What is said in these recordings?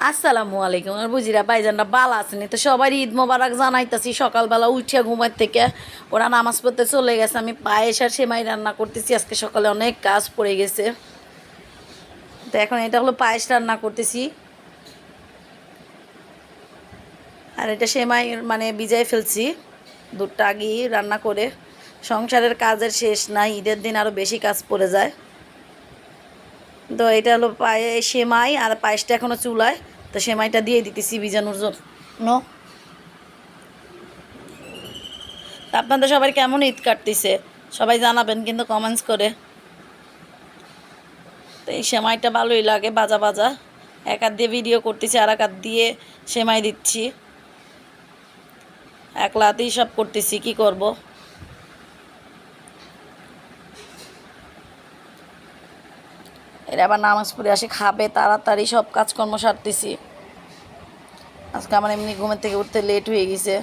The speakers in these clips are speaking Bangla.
আসসালামু আলাইকুম আর বুঝিরা ভাইজানরা ভালো আছেন তো সবাই ঈদ মোবারক জানাইতেছি সকালবেলা উঠিয়া ঘুমার থেকে ওরা নামাজ পড়তে চলে গেছে আমি পায়েস আর সেমাই রান্না করতেছি আজকে সকালে অনেক কাজ পড়ে গেছে তো এখন এটা হলো পায়েস রান্না করতেছি আর এটা সেমাই মানে ভিজাই ফেলছি দুধটা আগেই রান্না করে সংসারের কাজের শেষ নাই ঈদের দিন আরও বেশি কাজ পড়ে যায় তো এটা হলো সেমাই আর পায়েসটা এখনও চুলায় তো সেমাইটা দিয়ে দিতেছি ভিজানোর জন্য তা আপনাদের সবাই কেমন ঈদ কাটতেছে সবাই জানাবেন কিন্তু কমেন্টস করে তো এই সেমাইটা ভালোই লাগে বাজা বাজা এক হাত দিয়ে ভিডিও করতেছি আর এক হাত দিয়ে সেমাই দিচ্ছি একলাতেই সব করতেছি কি করব এরা আবার নামাজ পড়ে আসে খাবে তাড়াতাড়ি সব কাজকর্ম সারতেছি আজকে আমার এমনি ঘুমের থেকে উঠতে লেট হয়ে গেছে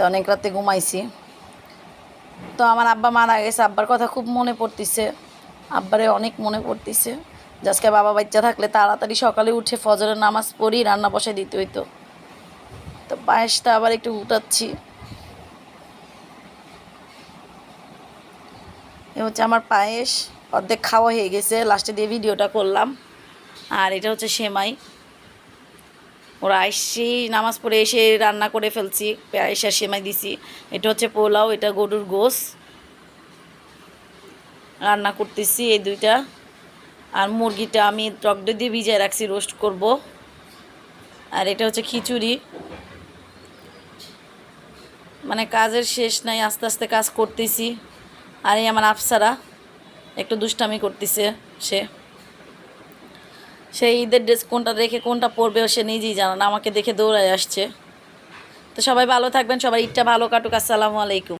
অনেক রাতে ঘুমাইছি তো আমার আব্বা মারা গেছে আব্বার কথা খুব মনে পড়তেছে আব্বারে অনেক মনে পড়তেছে আজকে বাবা বাচ্চা থাকলে তাড়াতাড়ি সকালে উঠে ফজরের নামাজ পড়ি রান্না বসাই দিতে হইতো তো পায়েসটা আবার একটু উঠাচ্ছি এ হচ্ছে আমার পায়েস অর্ধেক খাওয়া হয়ে গেছে লাস্টে দিয়ে ভিডিওটা করলাম আর এটা হচ্ছে সেমাই ওরা আইসি নামাজ পড়ে এসে রান্না করে ফেলছি পায়েস আর সেমাই দিছি এটা হচ্ছে পোলাও এটা গরুর গোশ রান্না করতেছি এই দুইটা আর মুরগিটা আমি টক দই দিয়ে ভিজিয়ে রাখছি রোস্ট করব আর এটা হচ্ছে খিচুড়ি মানে কাজের শেষ নাই আস্তে আস্তে কাজ করতেছি আর এই আমার আফসারা একটু দুষ্টামি করতেছে সে ঈদের ড্রেস কোনটা রেখে কোনটা পরবে সে নিজেই জানে না আমাকে দেখে দৌড়ায় আসছে তো সবাই ভালো থাকবেন সবাই ঈদটা ভালো কাটুক আসসালামু আলাইকুম